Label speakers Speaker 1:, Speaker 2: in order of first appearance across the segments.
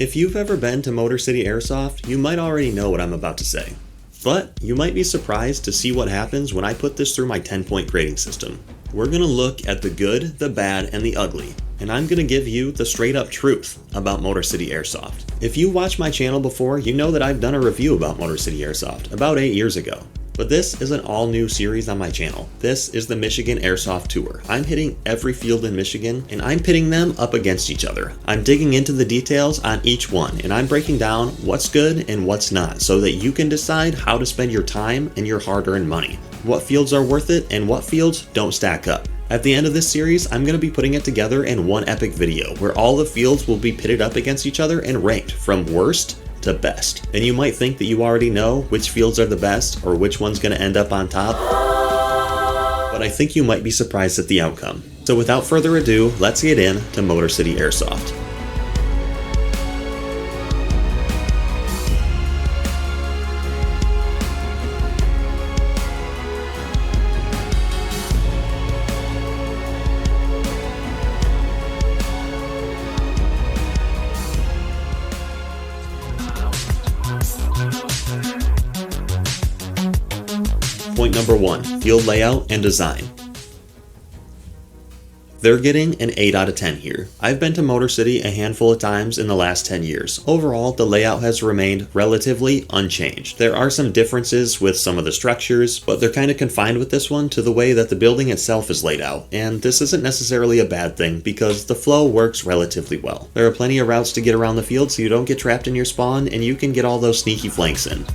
Speaker 1: If you've ever been to Motor City Airsoft, you might already know what I'm about to say. But you might be surprised to see what happens when I put this through my 10-point grading system. We're going to look at the good, the bad, and the ugly, and I'm going to give you the straight up truth about Motor City Airsoft. If you watched my channel before, you know that I've done a review about Motor City Airsoft about 8 years ago. But this is an all-new series on my channel. This is the Michigan Airsoft Tour. I'm hitting every field in Michigan, and I'm pitting them up against each other. I'm digging into the details on each one, and I'm breaking down what's good and what's not, so that you can decide how to spend your time and your hard-earned money. What fields are worth it, and what fields don't stack up. At the end of this series, I'm going to be putting it together in one epic video, where all the fields will be pitted up against each other and ranked from worst to best. And you might think that you already know which fields are the best or which one's going to end up on top, but I think you might be surprised at the outcome. So without further ado, let's get into Motor City Airsoft. Point number 1, field layout and design. They're getting an 8 out of 10 here. I've been to Motor City a handful of times in the last 10 years. Overall, the layout has remained relatively unchanged. There are some differences with some of the structures, but they're kind of confined with this one to the way that the building itself is laid out. And this isn't necessarily a bad thing because the flow works relatively well. There are plenty of routes to get around the field so you don't get trapped in your spawn and you can get all those sneaky flanks in.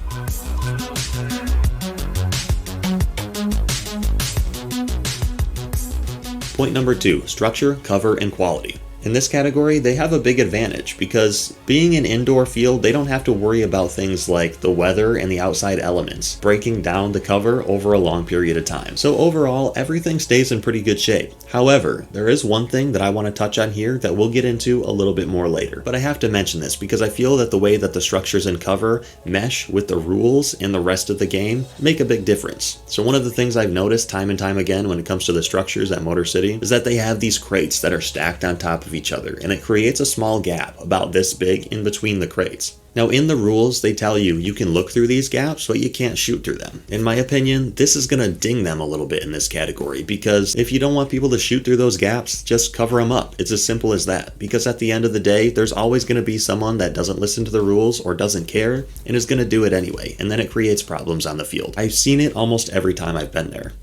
Speaker 1: Point number 2, structure, cover, and quality. In this category, they have a big advantage because being an indoor field, they don't have to worry about things like the weather and the outside elements breaking down the cover over a long period of time. So overall, everything stays in pretty good shape. However, there is one thing that I want to touch on here that we'll get into a little bit more later. But I have to mention this because I feel that the way that the structures and cover mesh with the rules and the rest of the game make a big difference. So one of the things I've noticed time and time again when it comes to the structures at Motor City is that they have these crates that are stacked on top of each other, and it creates a small gap about this big in between the crates. Now in the rules, they tell you can look through these gaps, but you can't shoot through them. In my opinion, this is going to ding them a little bit in this category, because if you don't want people to shoot through those gaps, just cover them up. It's as simple as that, because at the end of the day, there's always going to be someone that doesn't listen to the rules or doesn't care and is going to do it anyway, and then it creates problems on the field. I've seen it almost every time I've been there.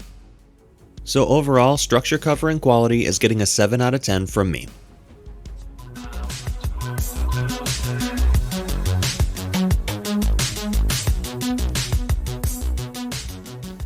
Speaker 1: So overall, structure, cover, and quality is getting a 7 out of 10 from me.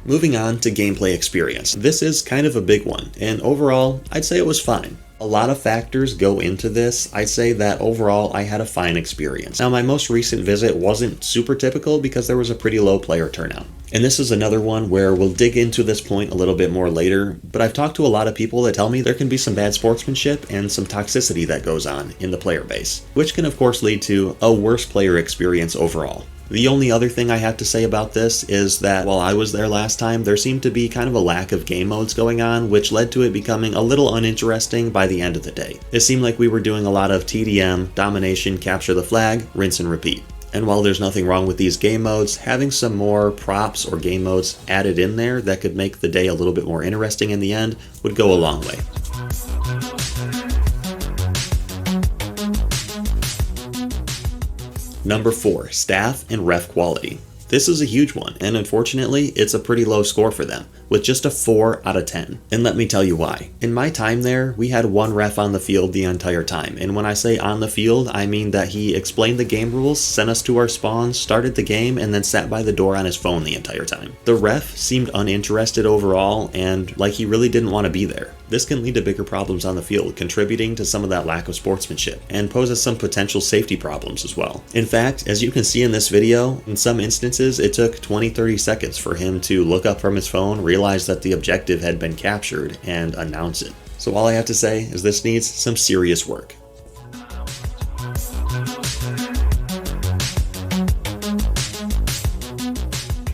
Speaker 1: Moving on to gameplay experience. This is kind of a big one, and overall, I'd say it was fine. A lot of factors go into this. I'd say that overall, I had a fine experience. Now, my most recent visit wasn't super typical because there was a pretty low player turnout. And this is another one where we'll dig into this point a little bit more later, but I've talked to a lot of people that tell me there can be some bad sportsmanship and some toxicity that goes on in the player base, which can of course lead to a worse player experience overall. The only other thing I have to say about this is that while I was there last time, there seemed to be kind of a lack of game modes going on, which led to it becoming a little uninteresting by the end of the day. It seemed like we were doing a lot of TDM, domination, capture the flag, rinse and repeat. And while there's nothing wrong with these game modes, having some more props or game modes added in there that could make the day a little bit more interesting in the end would go a long way. Number 4, staff and ref quality. This is a huge one, and unfortunately, it's a pretty low score for them, with just a 4 out of 10. And let me tell you why. In my time there, we had one ref on the field the entire time, and when I say on the field, I mean that he explained the game rules, sent us to our spawns, started the game, and then sat by the door on his phone the entire time. The ref seemed uninterested overall, and like he really didn't want to be there. This can lead to bigger problems on the field, contributing to some of that lack of sportsmanship, and poses some potential safety problems as well. In fact, as you can see in this video, in some instances it took 20-30 seconds for him to look up from his phone, realize that the objective had been captured, and announce it. So all I have to say is this needs some serious work.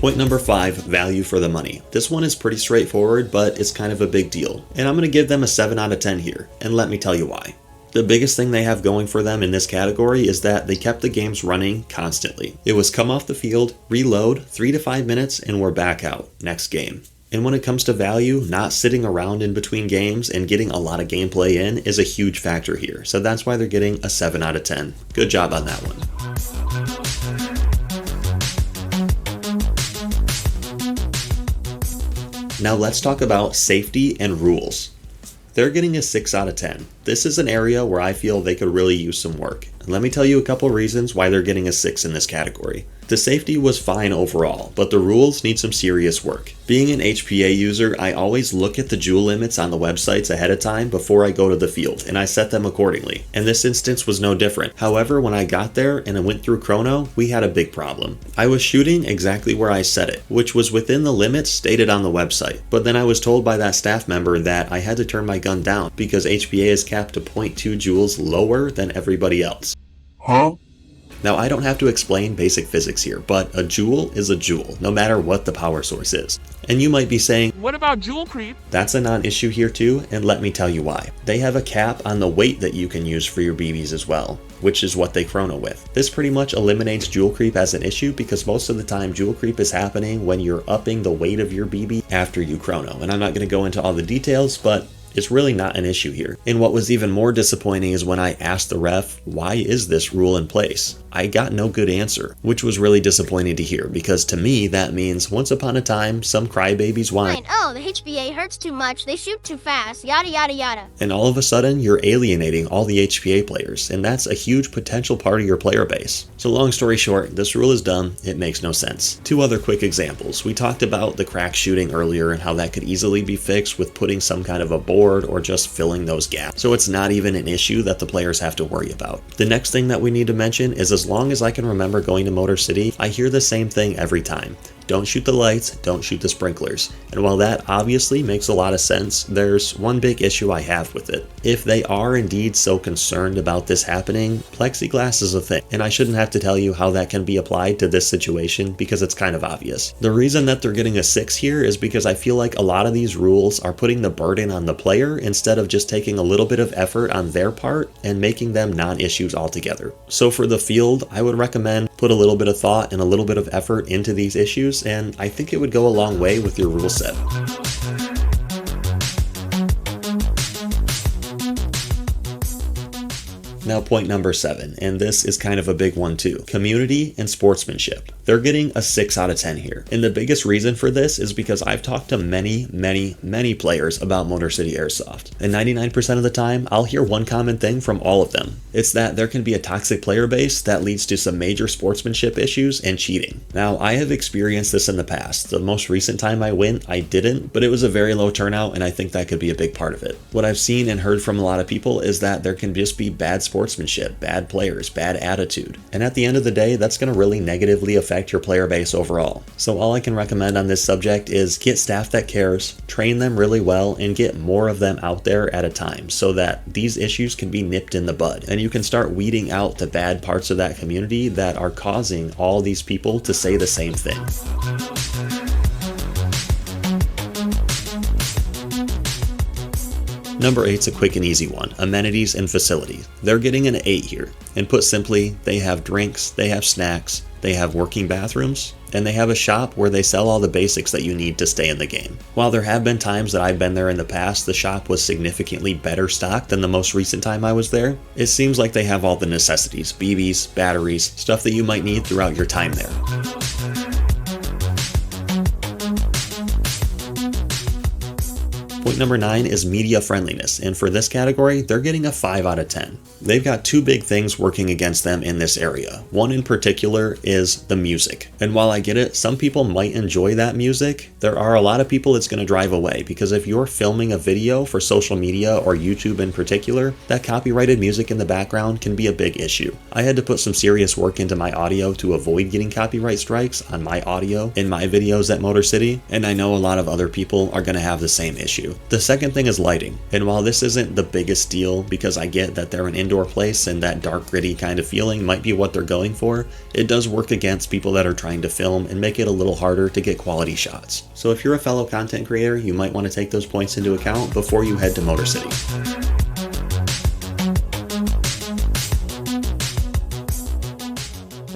Speaker 1: Point number 5, value for the money. This one is pretty straightforward, but it's kind of a big deal. And I'm going to give them a 7 out of 10 here, and let me tell you why. The biggest thing they have going for them in this category is that they kept the games running constantly. It was come off the field, reload, 3 to 5 minutes, and we're back out. Next game. And when it comes to value, not sitting around in between games and getting a lot of gameplay in is a huge factor here. So that's why they're getting a 7 out of 10. Good job on that one. Now let's talk about safety and rules. They're getting a 6 out of 10. This is an area where I feel they could really use some work. And let me tell you a couple reasons why they're getting a 6 in this category. The safety was fine overall, but the rules need some serious work. Being an HPA user, I always look at the joule limits on the websites ahead of time before I go to the field, and I set them accordingly. And this instance was no different. However, when I got there and I went through chrono, we had a big problem. I was shooting exactly where I set it, which was within the limits stated on the website. But then I was told by that staff member that I had to turn my gun down because HPA is capped to 0.2 joules lower than everybody else.
Speaker 2: Huh?
Speaker 1: Now, I don't have to explain basic physics here, but a joule is a joule, no matter what the power source is. And you might be saying,
Speaker 2: what about joule creep?
Speaker 1: That's a non-issue here too, and let me tell you why. They have a cap on the weight that you can use for your BBs as well, which is what they chrono with. This pretty much eliminates joule creep as an issue because most of the time joule creep is happening when you're upping the weight of your BB after you chrono. And I'm not going to go into all the details, but it's really not an issue here. And what was even more disappointing is when I asked the ref, why is this rule in place? I got no good answer, which was really disappointing to hear because to me that means once upon a time some crybabies whine,
Speaker 3: oh, the HPA hurts too much, they shoot too fast, yada yada yada.
Speaker 1: And all of a sudden you're alienating all the HPA players, and that's a huge potential part of your player base. So long story short, this rule is dumb, it makes no sense. 2 other quick examples. We talked about the crack shooting earlier and how that could easily be fixed with putting some kind of a board or just filling those gaps. So it's not even an issue that the players have to worry about. The next thing that we need to mention is as long as I can remember going to Motor City, I hear the same thing every time. Don't shoot the lights, don't shoot the sprinklers. And while that obviously makes a lot of sense, there's one big issue I have with it. If they are indeed so concerned about this happening, plexiglass is a thing, and I shouldn't have to tell you how that can be applied to this situation because it's kind of obvious. The reason that they're getting a 6 here is because I feel like a lot of these rules are putting the burden on the player instead of just taking a little bit of effort on their part and making them non-issues altogether. So for the field, I would recommend put a little bit of thought and a little bit of effort into these issues, and I think it would go a long way with your rule set. Now point number 7, and this is kind of a big one too. Community and sportsmanship. They're getting a 6 out of 10 here. And the biggest reason for this is because I've talked to many players about Motor City Airsoft. And 99% of the time, I'll hear one common thing from all of them. It's that there can be a toxic player base that leads to some major sportsmanship issues and cheating. Now, I have experienced this in the past. The most recent time I went, I didn't, but it was a very low turnout, and I think that could be a big part of it. What I've seen and heard from a lot of people is that there can just be bad sportsmanship, bad players, bad attitude. And at the end of the day, that's going to really negatively affect your player base overall. So all I can recommend on this subject is get staff that cares, train them really well, and get more of them out there at a time so that these issues can be nipped in the bud. And you can start weeding out the bad parts of that community that are causing all these people to say the same thing. Number 8's a quick and easy one, amenities and facilities. They're getting an 8 here, and put simply, they have drinks, they have snacks, they have working bathrooms, and they have a shop where they sell all the basics that you need to stay in the game. While there have been times that I've been there in the past, the shop was significantly better stocked than the most recent time I was there. It seems like they have all the necessities, BBs, batteries, stuff that you might need throughout your time there. Point number 9 is media friendliness, and for this category, they're getting a 5 out of 10. They've got 2 big things working against them in this area. One in particular is the music. And while I get it, some people might enjoy that music, there are a lot of people it's going to drive away, because if you're filming a video for social media or YouTube in particular, that copyrighted music in the background can be a big issue. I had to put some serious work into my audio to avoid getting copyright strikes on my audio in my videos at Motor City, and I know a lot of other people are going to have the same issue. The second thing is lighting, and while this isn't the biggest deal because I get that they're an indoor place and that dark gritty kind of feeling might be what they're going for, it does work against people that are trying to film and make it a little harder to get quality shots. So if you're a fellow content creator, you might want to take those points into account before you head to Motor City.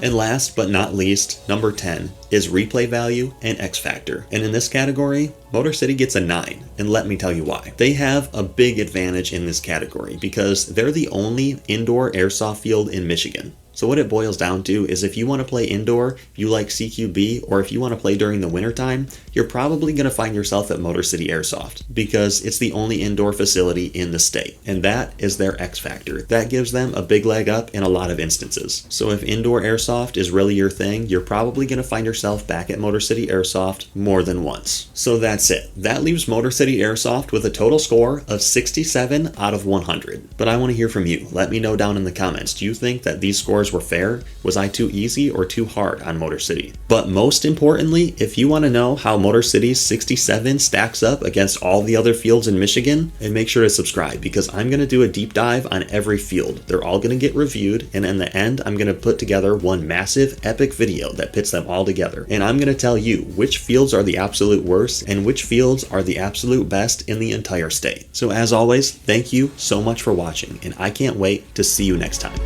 Speaker 1: And last but not least, number 10 is replay value and X factor. And in this category, Motor City gets a 9, and let me tell you why. They have a big advantage in this category because they're the only indoor airsoft field in Michigan. So what it boils down to is if you want to play indoor, if you like CQB, or if you want to play during the wintertime, you're probably going to find yourself at Motor City Airsoft because it's the only indoor facility in the state. And that is their X factor. That gives them a big leg up in a lot of instances. So if indoor airsoft is really your thing, you're probably going to find yourself back at Motor City Airsoft more than once. So that's it. That leaves Motor City Airsoft with a total score of 67 out of 100. But I want to hear from you. Let me know down in the comments. Do you think that these scores were fair? Was I too easy or too hard on Motor City? But most importantly, if you want to know how Motor City's 67 stacks up against all the other fields in Michigan, then make sure to subscribe because I'm going to do a deep dive on every field. They're all going to get reviewed, and in the end, I'm going to put together one massive epic video that pits them all together. And I'm going to tell you which fields are the absolute worst and which fields are the absolute best in the entire state. So as always, thank you so much for watching, and I can't wait to see you next time.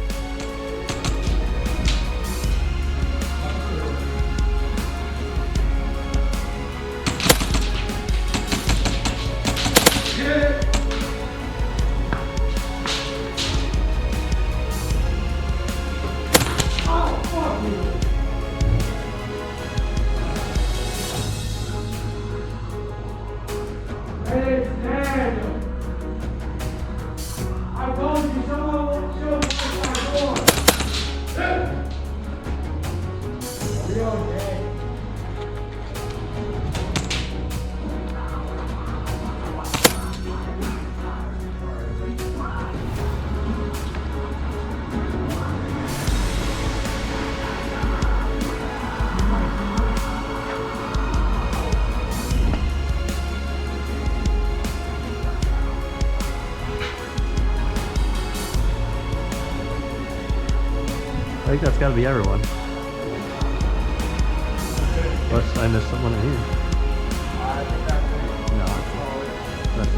Speaker 2: Hey, Daniel! I told you someone won't show my door. Are you okay?
Speaker 4: I think that's got to be everyone. Unless I missed someone in here. No, that's